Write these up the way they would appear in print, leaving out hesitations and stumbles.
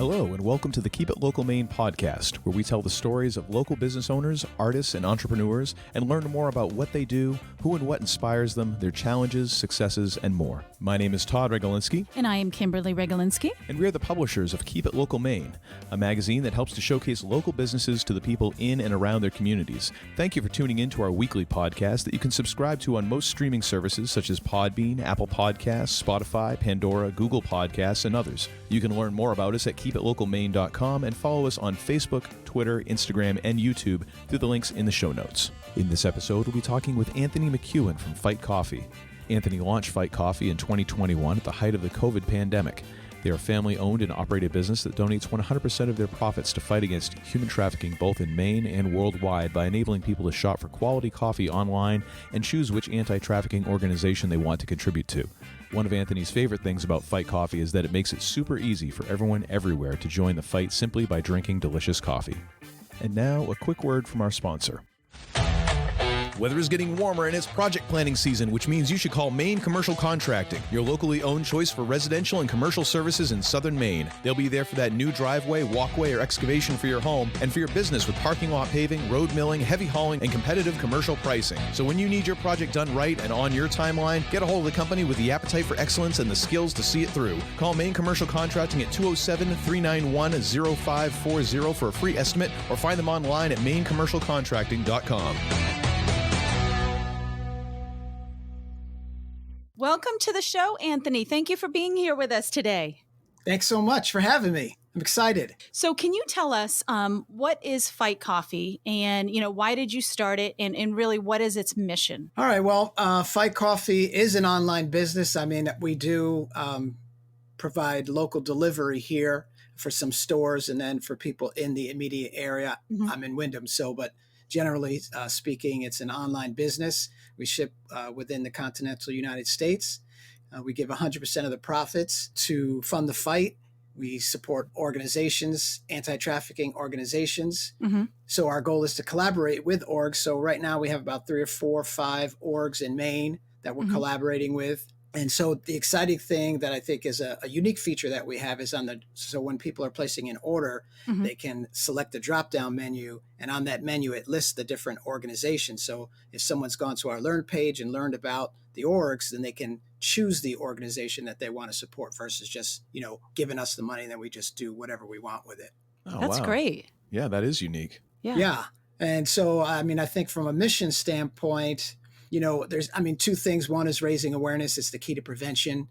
Hello, and welcome to the Keep It Local Maine podcast, where we tell the stories of local business owners, artists, and entrepreneurs, and learn more about what they do, who and what inspires them, their challenges, successes, and more. My name is Todd Regalinski. And I am Kimberly Regalinski. And we are the publishers of Keep It Local Maine, a magazine that helps to showcase local businesses to the people in and around their communities. Thank you for tuning in to our weekly podcast that you can subscribe to on most streaming services such as Podbean, Apple Podcasts, Spotify, Pandora, Google Podcasts, and others. You can learn more about us at keepitlocalmaine.com and follow us on Facebook, Twitter, Instagram, and YouTube through the links in the show notes. In this episode, we'll be talking with Anthony McKeown from Fight Coffee. Anthony launched Fight Coffee in 2021 at the height of the COVID pandemic. They are a family-owned and operated business that donates 100% of their profits to fight against human trafficking both in Maine and worldwide by enabling people to shop for quality coffee online and choose which anti-trafficking organization they want to contribute to. One of Anthony's favorite things about Fight Coffee is that it makes it super easy for everyone everywhere to join the fight simply by drinking delicious coffee. And now, a quick word from our sponsor. Weather is getting warmer and it's project planning season, which means you should call Maine Commercial Contracting, your locally owned choice for residential and commercial services in southern Maine. They'll be there for that new driveway, walkway, or excavation for your home and for your business with parking lot paving, road milling, heavy hauling, and competitive commercial pricing. So when you need your project done right and on your timeline, get a hold of the company with the appetite for excellence and the skills to see it through. Call Maine Commercial Contracting at 207-391-0540 for a free estimate or find them online at mainecommercialcontracting.com. Welcome to the show, Anthony. Thank you for being here with us today. Thanks so much for having me. I'm excited. So can you tell us what is Fight Coffee and, why did you start it and really what is its mission? All right. Well, Fight Coffee is an online business. I mean, we do provide local delivery here for some stores and then for people in the immediate area. Mm-hmm. I'm in Windham, but generally speaking, it's an online business. We ship within the continental United States. We give 100% of the profits to fund the fight. We support organizations, anti-trafficking organizations. Mm-hmm. So our goal is to collaborate with orgs. So right now we have about 3 or 4 or 5 orgs in Maine that we're collaborating with. And so the exciting thing that I think is a unique feature that we have is so when people are placing an order, they can select the drop-down menu, and on that menu, it lists the different organizations. So if someone's gone to our Learn page and learned about the orgs, then they can choose the organization that they want to support versus just, giving us the money and then we just do whatever we want with it. Oh, That's wow. Great. Yeah, that is unique. Yeah. And so, I think from a mission standpoint, there's 2 things. One is raising awareness. It's the key to prevention.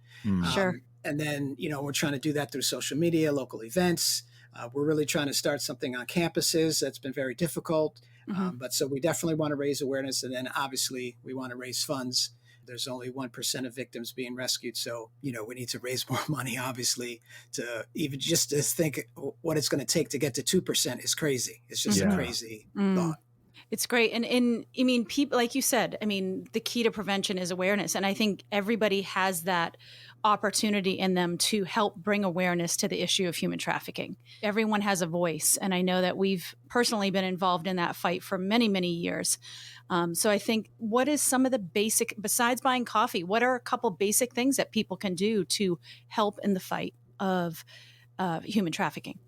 Sure. And then, we're trying to do that through social media, local events. We're really trying to start something on campuses. That's been very difficult. But so we definitely want to raise awareness. And then obviously we want to raise funds. There's only 1% of victims being rescued. So, we need to raise more money, obviously, to even just to think what it's going to take to get to 2% is crazy. It's just a crazy thought. It's great. And people, like you said, the key to prevention is awareness. And I think everybody has that opportunity in them to help bring awareness to the issue of human trafficking. Everyone has a voice. And I know that we've personally been involved in that fight for many, many years. So I think what is some of the basic, besides buying coffee, what are a couple basic things that people can do to help in the fight of human trafficking?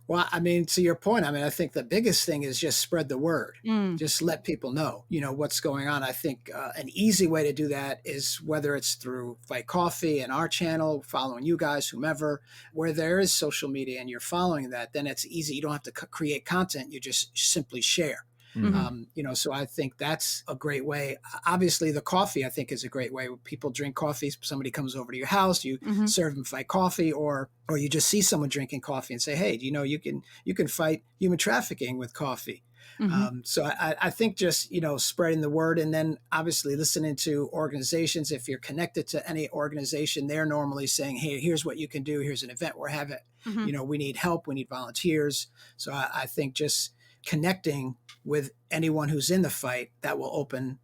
Well, to your point, I think the biggest thing is just spread the word. Just let people know, what's going on. I think an easy way to do that is whether it's through Fight Coffee and our channel, following you guys, whomever, where there is social media and you're following that, then it's easy. You don't have to create content. You just simply share. So I think that's a great way. Obviously, the coffee, I think, is a great way. When people drink coffee, somebody comes over to your house, you serve them Fight Coffee, or you just see someone drinking coffee and say, hey, you can fight human trafficking with coffee. So I think just, spreading the word, and then obviously listening to organizations. If you're connected to any organization, they're normally saying, hey, here's what you can do. Here's an event we're having. We need help. We need volunteers. So I think just connecting with anyone who's in the fight, that will open,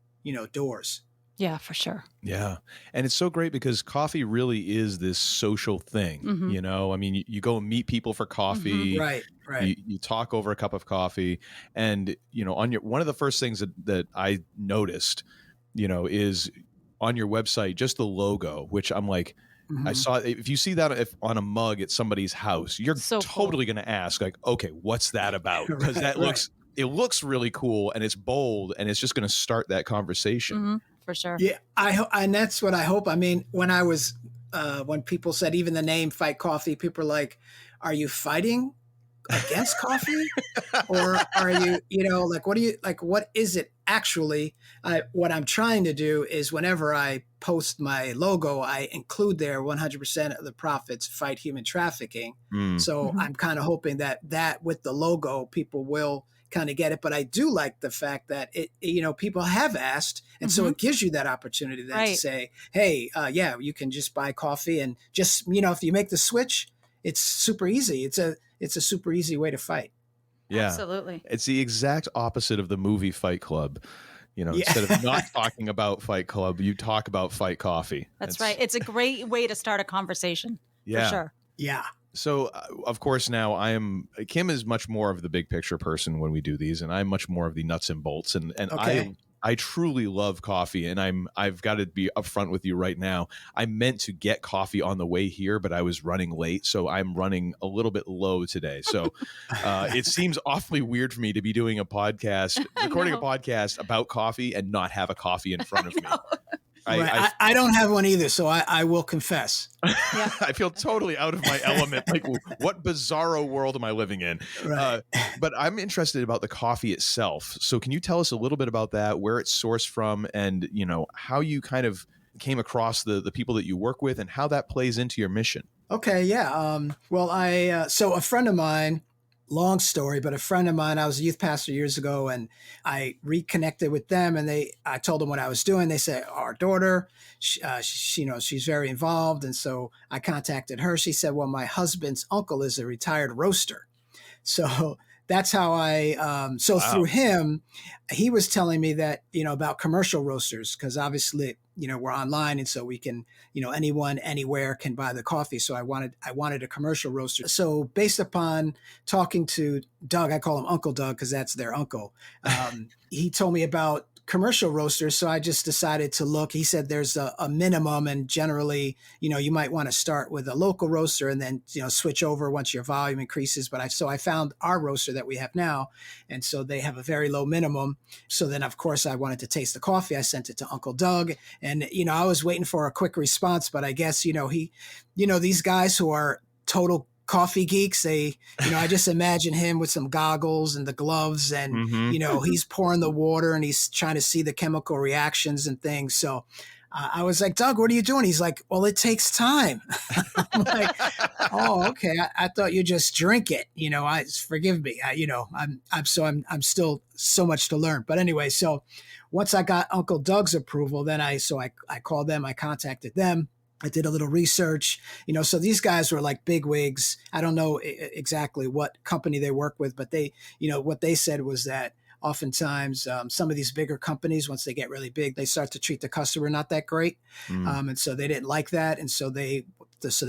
doors. Yeah, for sure. Yeah. And it's so great because coffee really is this social thing. You go and meet people for coffee. Right. You talk over a cup of coffee. And, on one of the first things that I noticed, is on your website, just the logo, which I'm like, I Mhm. saw, if you see that on a mug at somebody's house, you're So cool. totally going to ask, like, okay, what's that about? Because Right, right. it looks really cool, and it's bold, and it's just going to start that conversation. Hmm. For sure. Yeah, and that's what I hope. I mean, when people said even the name Fight Coffee, people are like, "Are you fighting against coffee, or are you, like, what do you like? What is it actually?" What I'm trying to do is whenever I post my logo, I include there 100% of the profits fight human trafficking. Mm. So Mhm. I'm kind of hoping that with the logo, people will kind of get it. But I do like the fact that people have asked, and so Mhm. it gives you that opportunity then to Right. say, hey, yeah, you can just buy coffee, and just if you make the switch, it's super easy. It's a super easy way to fight. Yeah. Absolutely. It's the exact opposite of the movie Fight Club. Yeah. Instead of not talking about Fight Club, you talk about Fight Coffee. That's right. It's a great way to start a conversation. For Yeah. sure. Yeah. So, of course, now Kim is much more of the big picture person when we do these, and I'm much more of the nuts and bolts. And Okay. I truly love coffee, and I've got to be upfront with you right now. I meant to get coffee on the way here, but I was running late, so I'm running a little bit low today. So it seems awfully weird for me to be doing a podcast, recording a podcast about coffee, and not have a coffee in front of me. Right. I don't have one either, so I will confess. Yeah. I feel totally out of my element. Like, what bizarro world am I living in? Right. But I'm interested about the coffee itself. So can you tell us a little bit about that, where it's sourced from, and how you kind of came across the people that you work with, and how that plays into your mission? Okay. Yeah. Well, so a friend of mine, long story, but a friend of mine, I was a youth pastor years ago, and I reconnected with them, and I told them what I was doing. They said, our daughter, she's very involved. And so I contacted her. She said, well, my husband's uncle is a retired roaster. So that's how so Wow. through him, he was telling me that, about commercial roasters, because obviously, we're online. And so we can, anyone, anywhere can buy the coffee. So I wanted a commercial roaster. So based upon talking to Doug, I call him Uncle Doug because that's their uncle. He told me about commercial roasters. So I just decided to look. He said there's a minimum, and generally, you might want to start with a local roaster and then, switch over once your volume increases. But I found our roaster that we have now. And so they have a very low minimum. So then, of course, I wanted to taste the coffee. I sent it to Uncle Doug, and, I was waiting for a quick response, but I guess, these guys who are total coffee geeks, I just imagine him with some goggles and the gloves, and Mm-hmm. he's pouring the water and he's trying to see the chemical reactions and things. So I was like, Doug, what are you doing? He's like, well, it takes time. I'm like, oh, okay. I thought you just drink it. Forgive me. I'm still so much to learn. But anyway, so once I got Uncle Doug's approval, then I called them. I contacted them. I did a little research, so these guys were like big wigs. I don't know exactly what company they work with, but they, what they said was that oftentimes some of these bigger companies, once they get really big, they start to treat the customer not that great. Mm. And so they didn't like that. And so they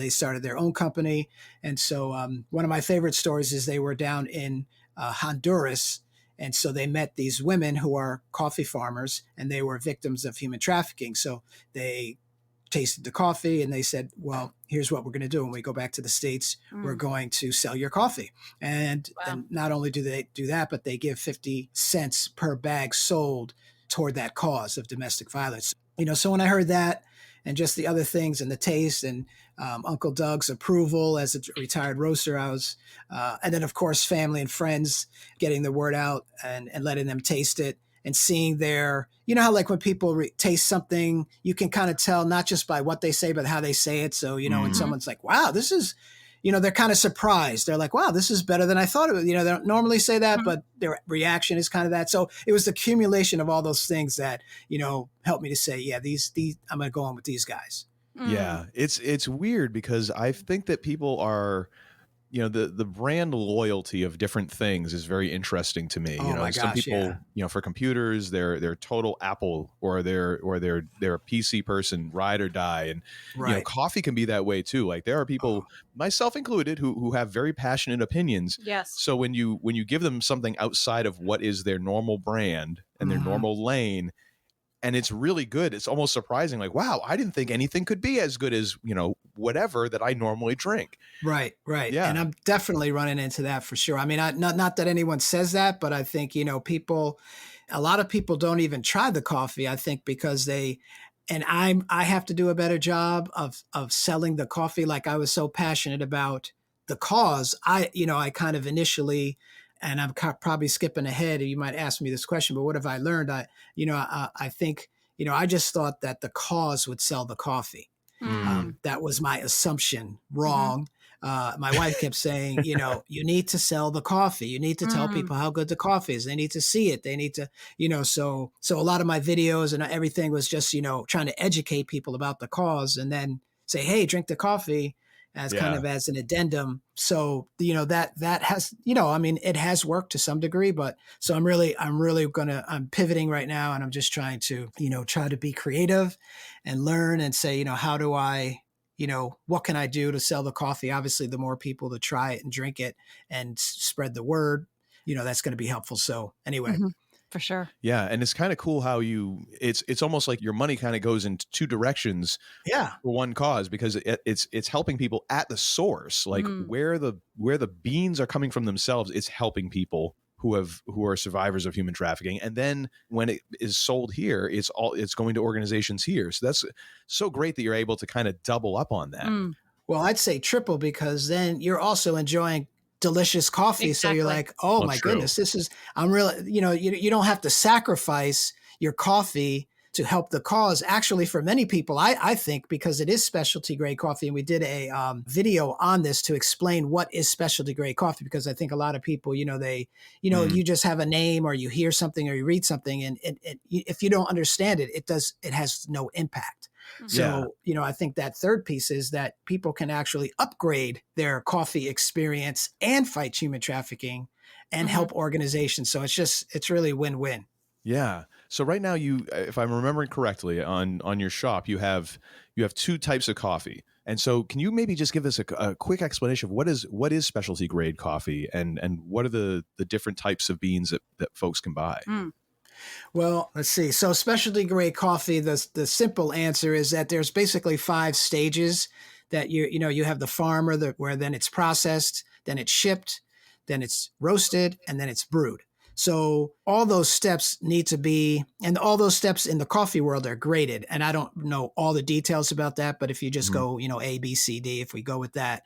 started their own company. And so one of my favorite stories is they were down in Honduras. And so they met these women who are coffee farmers, and they were victims of human trafficking. So they tasted the coffee, and they said, well, here's what we're going to do. When we go back to the States, we're going to sell your coffee. And Wow. then not only do they do that, but they give 50 cents per bag sold toward that cause of domestic violence. So when I heard that, and just the other things, and the taste, and Uncle Doug's approval as a retired roaster, I was, and then of course, family and friends getting the word out and letting them taste it, and seeing their, how like when people taste something, you can kind of tell not just by what they say, but how they say it. So, when someone's like, wow, this is, they're kind of surprised. They're like, wow, this is better than I thought it was. They don't normally say that, but their reaction is kind of that. So it was the accumulation of all those things that, helped me to say, yeah, these I'm going to go on with these guys. Yeah, it's weird because I think that people are, the brand loyalty of different things is very interesting to me. Oh my some gosh, people, yeah. for computers, they're total Apple, or they're a PC person, ride or die. And Right. coffee can be that way too. Like there are people, myself included, who have very passionate opinions. Yes. So when you give them something outside of what is their normal brand and their normal lane, and it's really good. It's almost surprising. Like, wow, I didn't think anything could be as good as, whatever that I normally drink. Right, right. Yeah. And I'm definitely running into that for sure. I mean, not that anyone says that, but I think, a lot of people don't even try the coffee, I think, because I have to do a better job of selling the coffee. Like, I was so passionate about the cause. I kind of initially, and I'm probably skipping ahead, you might ask me this question, but what have I learned? I think, I just thought that the cause would sell the coffee. That was my assumption. Wrong. My wife kept saying, you need to sell the coffee. You need to tell people how good the coffee is. They need to see it. They need to, so a lot of my videos and everything was just, trying to educate people about the cause, and then say, hey, drink the coffee, as kind of as an addendum. So, that has, it has worked to some degree, but so I'm pivoting right now, and I'm just trying to, try to be creative and learn and say, how do I, what can I do to sell the coffee? Obviously, the more people to try it and drink it and spread the word, that's going to be helpful. So anyway. For sure. Yeah. And it's kind of cool how it's almost like your money kind of goes in two directions for one cause, because it's helping people at the source, like where the beans are coming from themselves. It's helping people who are survivors of human trafficking. And then when it is sold here, it's going to organizations here. So that's so great that you're able to kind of double up on that. Well, I'd say triple, because then you're also enjoying delicious coffee. Exactly. So you're like, oh my goodness, I'm really, you don't have to sacrifice your coffee to help the cause. Actually, for many people, I think, because it is specialty grade coffee, and we did a video on this to explain what is specialty grade coffee, because I think a lot of people, you just have a name, or you hear something, or you read something, and if you don't understand it, it has no impact. So, I think that third piece is that people can actually upgrade their coffee experience and fight human trafficking and help organizations. So it's really win-win. Yeah. So right now, if I'm remembering correctly, on your shop, you have two types of coffee. And so can you maybe just give us a quick explanation of what is specialty grade coffee, and what are the different types of beans that folks can buy? Well, let's see. So specialty grade coffee, the simple answer is that there's basically 5 stages that you have the farmer, where then it's processed, then it's shipped, then it's roasted, and then it's brewed. So all those steps need to be, and all those steps in the coffee world are graded. And I don't know all the details about that, but if you just go, A, B, C, D, if we go with that,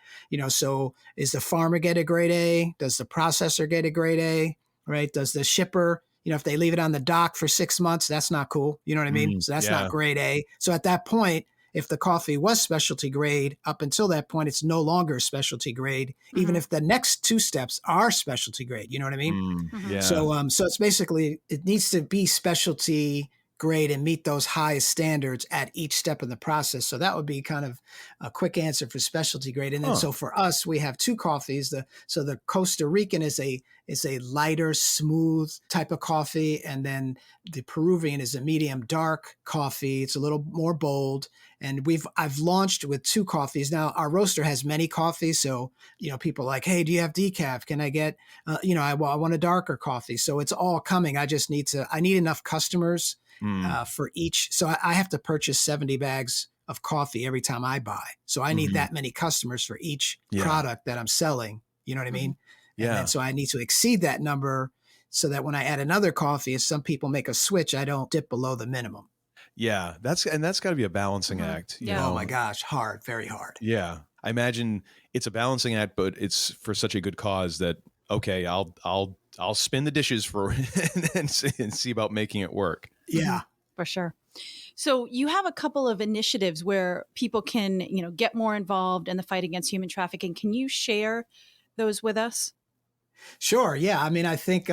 so is the farmer get a grade A? Does the processor get a grade A? Right? Does the shipper, if they leave it on the dock for 6 months, that's not cool. You know what I mean? So that's not grade A. So at that point, if the coffee was specialty grade, up until that point, it's no longer specialty grade, even if the next 2 steps are specialty grade. You know what I mean? Yeah. So it's basically, it needs to be specialty grade and meet those highest standards at each step of the process. So that would be kind of a quick answer for specialty grade. And then so for us, we have 2 coffees. The Costa Rican is a lighter, smooth type of coffee, and then the Peruvian is a medium dark coffee. It's a little more bold. And I've launched with 2 coffees. Now our roaster has many coffees. So, people are like, hey, do you have decaf? Can I get, I want a darker coffee. So it's all coming. I need enough customers for each. So I have to purchase 70 bags of coffee every time I buy. So I need that many customers for each product that I'm selling. You know what I mean? Yeah. And so I need to exceed that number so that when I add another coffee, if some people make a switch, I don't dip below the minimum. Yeah. That's got to be a balancing act. You know? Oh my gosh. Hard, very hard. Yeah. I imagine it's a balancing act, but it's for such a good cause that, okay, I'll spin the dishes for and see about making it work. Yeah. For sure. So you have a couple of initiatives where people can, get more involved in the fight against human trafficking. Can you share those with us? Sure. Yeah. I mean, I think,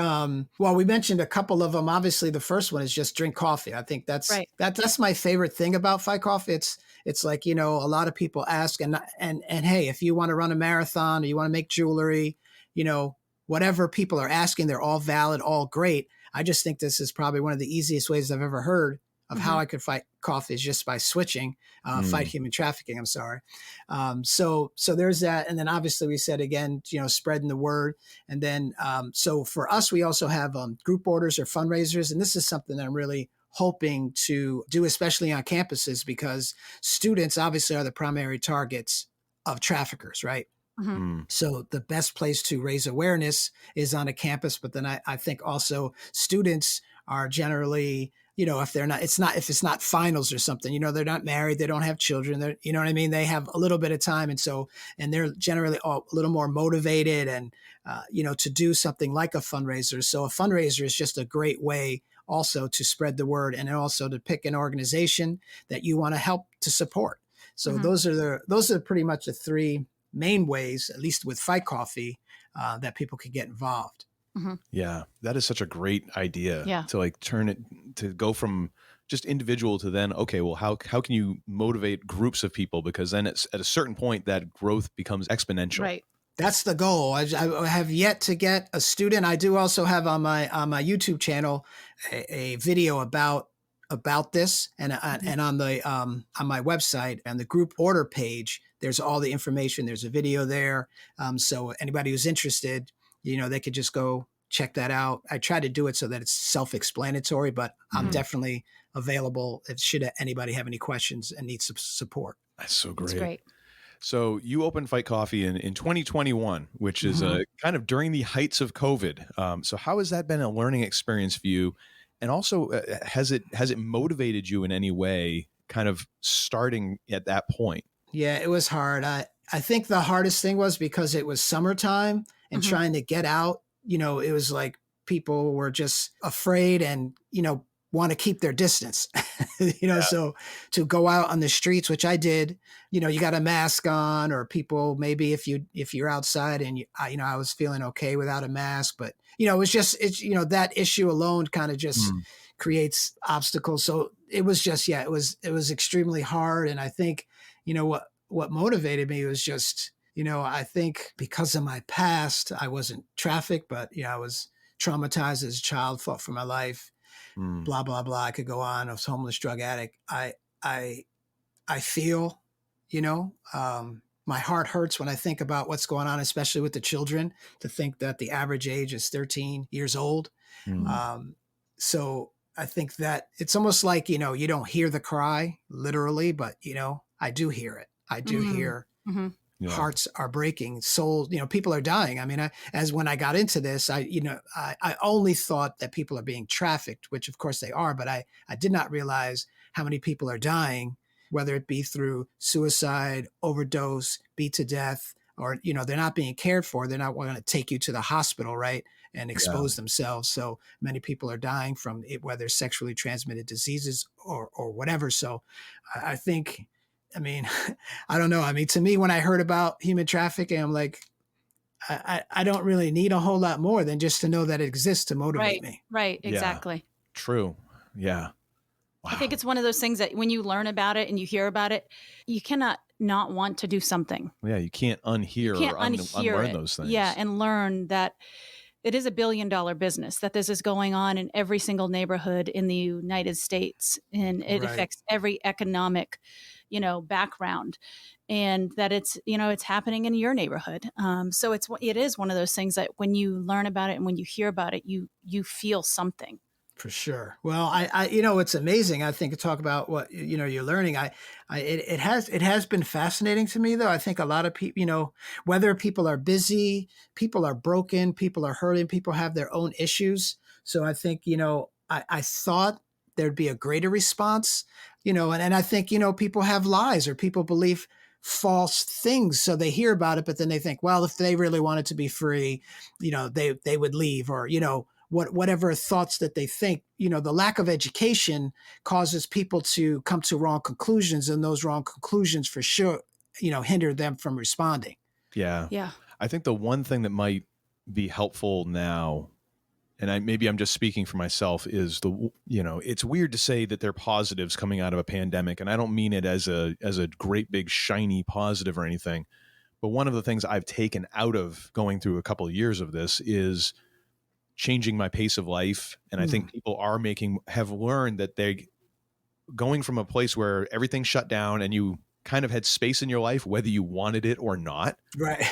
we mentioned a couple of them. Obviously, the first one is just drink coffee. I think that's right. That's my favorite thing about Fight Coffee. It's like, a lot of people ask and hey, if you want to run a marathon or you want to make jewelry, whatever people are asking, they're all valid, all great. I just think this is probably one of the easiest ways I've ever heard of how I could fight coffee is just by switching, fight human trafficking. I'm sorry. So there's that. And then obviously we said again, spreading the word. And then, so for us, we also have group orders or fundraisers. And this is something that I'm really hoping to do, especially on campuses, because students obviously are the primary targets of traffickers, right? Mm-hmm. So the best place to raise awareness is on a campus. But then I think also students are generally, if it's not finals or something, they're not married, they don't have children, you know what I mean? They have a little bit of time. And they're generally a little more motivated and, to do something like a fundraiser. So a fundraiser is just a great way also to spread the word and also to pick an organization that you want to help to support. So Mm-hmm. those are pretty much the three main ways, at least with Fight Coffee, that people could get involved. Mm-hmm. Yeah, that is such a great idea. Yeah. To like turn it, to go from just individual to then, okay, well, how can you motivate groups of people? Because then it's at a certain point that growth becomes exponential. Right. That's the goal. I have yet to get a student. I do also have on my YouTube channel a video about this, and on my website and the group order page, there's all the information. There's a video there, so anybody who's interested, they could just go check that out. I try to do it so that it's self-explanatory, but I'm definitely available if should anybody have any questions and need some support. That's so great. That's great. So you opened Fight Coffee in 2021, which is kind of during the heights of COVID. So how has that been a learning experience for you? And also, has it motivated you in any way, kind of starting at that point? Yeah, it was hard. I think the hardest thing was because it was summertime and trying to get out. It was like people were just afraid and, want to keep their distance, so to go out on the streets, which I did, you got a mask on, or people, maybe if you're outside and I was feeling okay without a mask, but it was just, that issue alone kind of just creates obstacles. So it was just, it was extremely hard. And I think, what motivated me was just, I think because of my past, I wasn't trafficked, but I was traumatized as a child, fought for my life. Blah, blah, blah. I could go on. I was a homeless drug addict. I feel, my heart hurts when I think about what's going on, especially with the children, to think that the average age is 13 years old. So I think that it's almost like, you don't hear the cry literally, but, I do hear it. I do hear hearts are breaking, souls, people are dying. I mean, as when I got into this, I only thought that people are being trafficked, which of course they are, but I did not realize how many people are dying, whether it be through suicide, overdose, beat to death, or, they're not being cared for. They're not going to take you to the hospital, right, and expose themselves. So many people are dying from it, whether sexually transmitted diseases or whatever. So I think, I don't know. To me, when I heard about human trafficking, I'm like, I don't really need a whole lot more than just to know that it exists to motivate me. Right. Exactly. Yeah. True. Yeah. Wow. I think it's one of those things that when you learn about it and you hear about it, you cannot not want to do something. Yeah. You can't unhear or unlearn those things. Yeah. And learn that it is $1 billion business, that this is going on in every single neighborhood in the United States. And it affects every economic, background, and that it's, it's happening in your neighborhood. So it is one of those things that when you learn about it and when you hear about it, you feel something. For sure. Well, it's amazing. I think to talk about what, you're learning. It has been fascinating to me, though. I think a lot of people, whether people are busy, people are broken, people are hurting, people have their own issues. So I think, I thought there'd be a greater response, and I think, people have lies, or people believe false things. So they hear about it, but then they think, well, if they really wanted to be free, they would leave, or, whatever thoughts that they think. The lack of education causes people to come to wrong conclusions, and those wrong conclusions for sure, hinder them from responding. Yeah. Yeah. I think the one thing that might be helpful now, and maybe I'm just speaking for myself, is it's weird to say that they're positives coming out of a pandemic. And I don't mean it as a great big shiny positive or anything. But one of the things I've taken out of going through a couple of years of this is changing my pace of life. And I think people have learned that they going from a place where everything shut down and you kind of had space in your life, whether you wanted it or not. Right.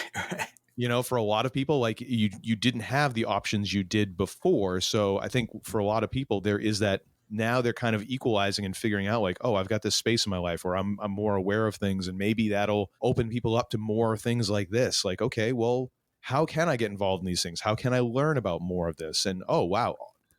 For a lot of people, like you didn't have the options you did before. So I think for a lot of people, there is that now they're kind of equalizing and figuring out like, oh, I've got this space in my life where I'm more aware of things, and maybe that'll open people up to more things like this. Like, okay, well, how can I get involved in these things? How can I learn about more of this? And oh, wow,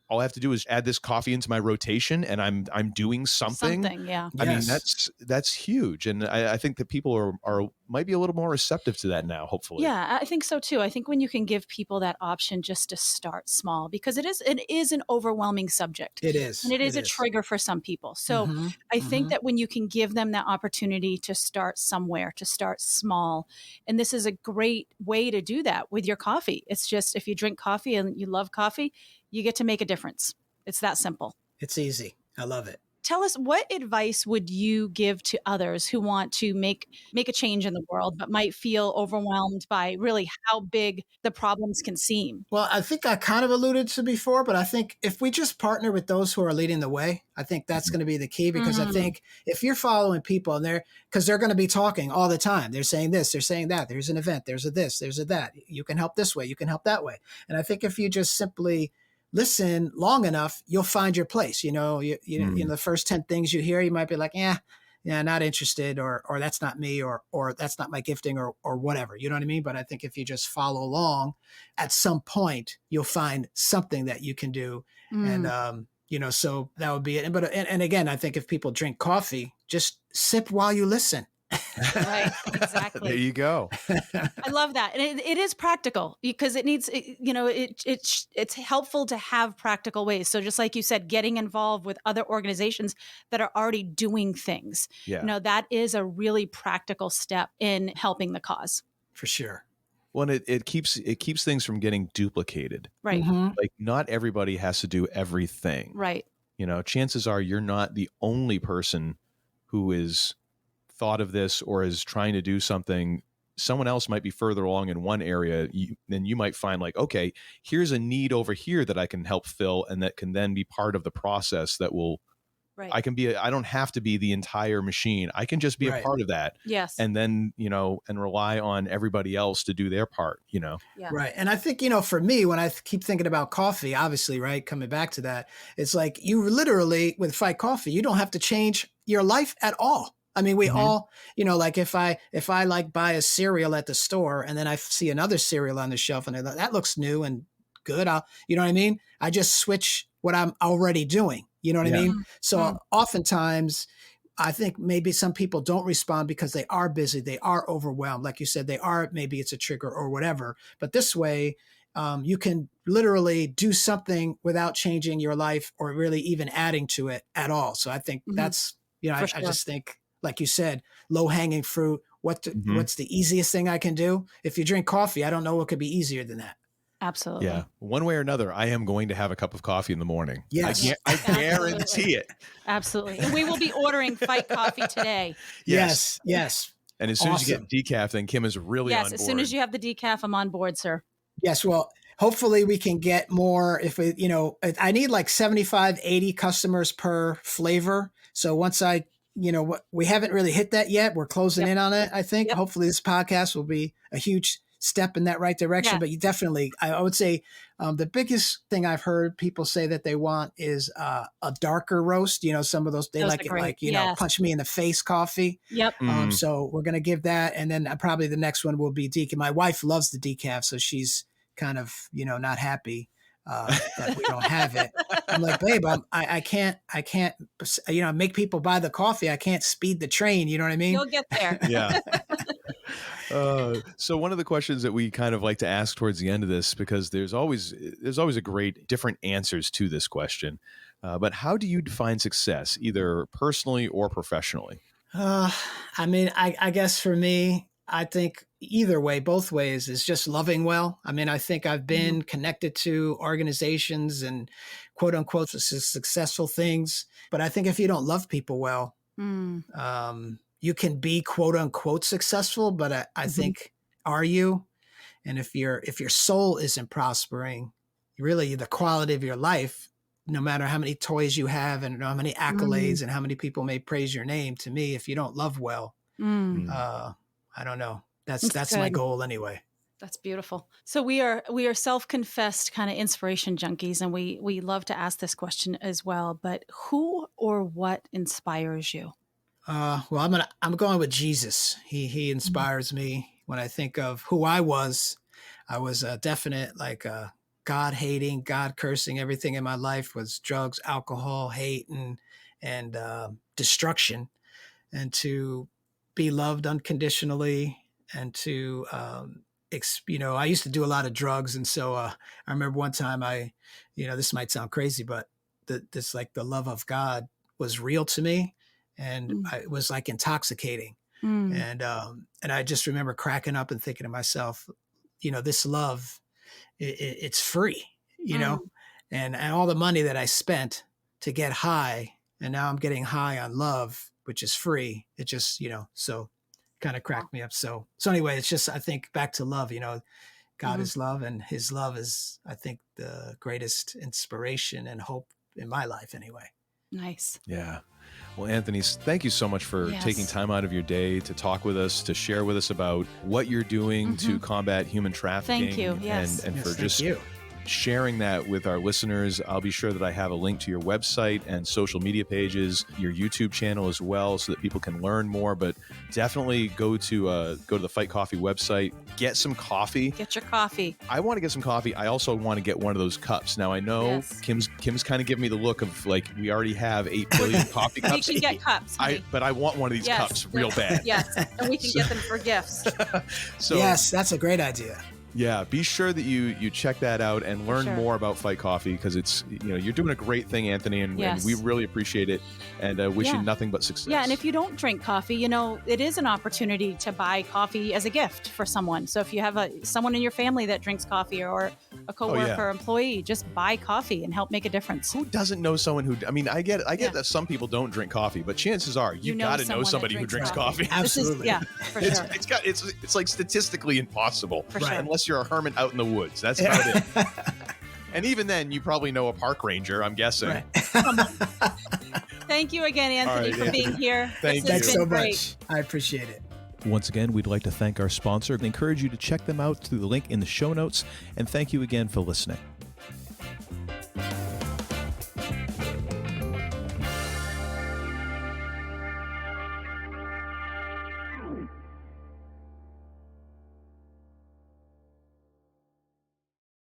all I have to do is add this coffee into my rotation and I'm doing something. Yeah. I mean, Yes. that's huge. And I think that people are might be a little more receptive to that now, hopefully. Yeah, I think so too. I think when you can give people that option just to start small, because it is an overwhelming subject. It is. And it is a trigger for some people. So Mhm, I think mhm. that when you can give them that opportunity to start somewhere, to start small, and this is a great way to do that with your coffee. It's just, if you drink coffee and you love coffee, you get to make a difference. It's that simple. It's easy. I love it. Tell us, what advice would you give to others who want to make a change in the world, but might feel overwhelmed by really how big the problems can seem? Well, I think I kind of alluded to before, but I think if we just partner with those who are leading the way, I think that's going to be the key, because I think if you're following people and because they're going to be talking all the time, they're saying this, they're saying that, there's an event, there's a this, there's a that, you can help this way, you can help that way. And I think if you just simply listen long enough, you'll find your place. You know, the first 10 things you hear, you might be like, yeah, not interested, or that's not me, or that's not my gifting, or whatever. You know what I mean? But I think if you just follow along, at some point you'll find something that you can do. And so that would be it. But again, I think if people drink coffee, just sip while you listen. Right, exactly. There you go. I love that. And it is practical, because it needs, it's helpful to have practical ways. So just like you said, getting involved with other organizations that are already doing things, Yeah. that is a really practical step in helping the cause. For sure. Well, it keeps things from getting duplicated. Right. Mm-hmm. Like, not everybody has to do everything. Right. Chances are you're not the only person who is thought of this or is trying to do something. Someone else might be further along in one area, then you might find like, okay, here's a need over here that I can help fill, and that can then be part of the process that will, right. I don't have to be the entire machine. I can just be a part of that. Yes. And then, and rely on everybody else to do their part, Yeah. Right. And I think, for me, when I keep thinking about coffee, obviously, right, coming back to that, it's like you literally, with Fight Coffee, you don't have to change your life at all. I mean, we all, like if I like buy a cereal at the store and then I see another cereal on the shelf and that looks new and good, you know what I mean? I just switch what I'm already doing. You know what I mean? So oftentimes I think maybe some people don't respond because they are busy, they are overwhelmed. Like you said, maybe it's a trigger or whatever. But this way, you can literally do something without changing your life or really even adding to it at all. So I think that's, I just think, like you said, low hanging fruit. What's the easiest thing I can do? If you drink coffee, I don't know what could be easier than that. Absolutely. Yeah. One way or another, I am going to have a cup of coffee in the morning. Yes. I guarantee it. Absolutely. And we will be ordering Fight Coffee today. Yes. And as soon as you get decaf, then Kim is really on board. Yes, as soon as you have the decaf, I'm on board, sir. Yes. Well, hopefully we can get more. If we, I need like 75, 80 customers per flavor. So once we haven't really hit that yet. We're closing in on it, I think. Hopefully this podcast will be a huge step in that right direction. Yeah. But you definitely, I would say the biggest thing I've heard people say that they want is a darker roast. Some of those, they like it great. Like, punch me in the face coffee. Yep. So we're going to give that. And then probably the next one will be decaf. My wife loves the decaf, so she's kind of, not happy that we don't have it. I'm like, babe, I can't, make people buy the coffee. I can't speed the train. You know what I mean? You'll get there. Yeah. So one of the questions that we kind of like to ask towards the end of this, because there's always a great different answers to this question. But how do you define success, either personally or professionally? I mean, I guess for me, I think either way, both ways, is just loving well. I mean, I think I've been connected to organizations and quote unquote successful things. But I think if you don't love people well, you can be quote unquote successful. But I think, are you? And if your soul isn't prospering, really the quality of your life, no matter how many toys you have and how many accolades and how many people may praise your name, to me, if you don't love well, I don't know. That's my goal anyway. That's beautiful. So we are self-confessed kind of inspiration junkies, and we love to ask this question as well. But who or what inspires you? Well, I'm going with Jesus. He inspires me when I think of who I was. I was a definite God hating, God cursing. Everything in my life was drugs, alcohol, hate, and destruction. And to be loved unconditionally, and to I used to do a lot of drugs, and so I remember one time this might sound crazy, but the love of God was real to me, and it was like intoxicating. And I just remember cracking up and thinking to myself, this love, it's free, and all the money that I spent to get high, and now I'm getting high on love, which is free. It just, so kind of cracked me up. So anyway, it's just, I think back to love, God is love, and his love is, I think, the greatest inspiration and hope in my life anyway. Nice. Yeah. Well, Anthony, thank you so much for taking time out of your day to talk with us, to share with us about what you're doing to combat human trafficking. Thank you. Yes. And for just sharing that with our listeners. I'll be sure that I have a link to your website and social media pages, your YouTube channel as well, so that people can learn more. But definitely go to the Fight Coffee website, get some coffee. Get your coffee. I want to get some coffee. I also want to get one of those cups. Now I know Kim's kind of giving me the look of like, we already have 8 billion coffee cups. We can get cups. But I want one of these cups real bad. Yes, and we can get them for gifts. Yes, that's a great idea. Yeah, be sure that you check that out and learn more about Fight Coffee, because it's, you're doing a great thing, Anthony, and we really appreciate it, and wish you nothing but success. Yeah, and if you don't drink coffee, it is an opportunity to buy coffee as a gift for someone. So if you have someone in your family that drinks coffee, or a coworker or employee, just buy coffee and help make a difference. Who doesn't know someone who? I mean, I get that some people don't drink coffee, but chances are you got to know somebody who drinks coffee. Absolutely, for sure. It's like statistically impossible, for sure, unless you're a hermit out in the woods. That's about it. And even then, you probably know a park ranger, I'm guessing. Right. Thank you again, Anthony, for being here. Thanks so much. I appreciate it. Once again, we'd like to thank our sponsor and encourage you to check them out through the link in the show notes. And thank you again for listening.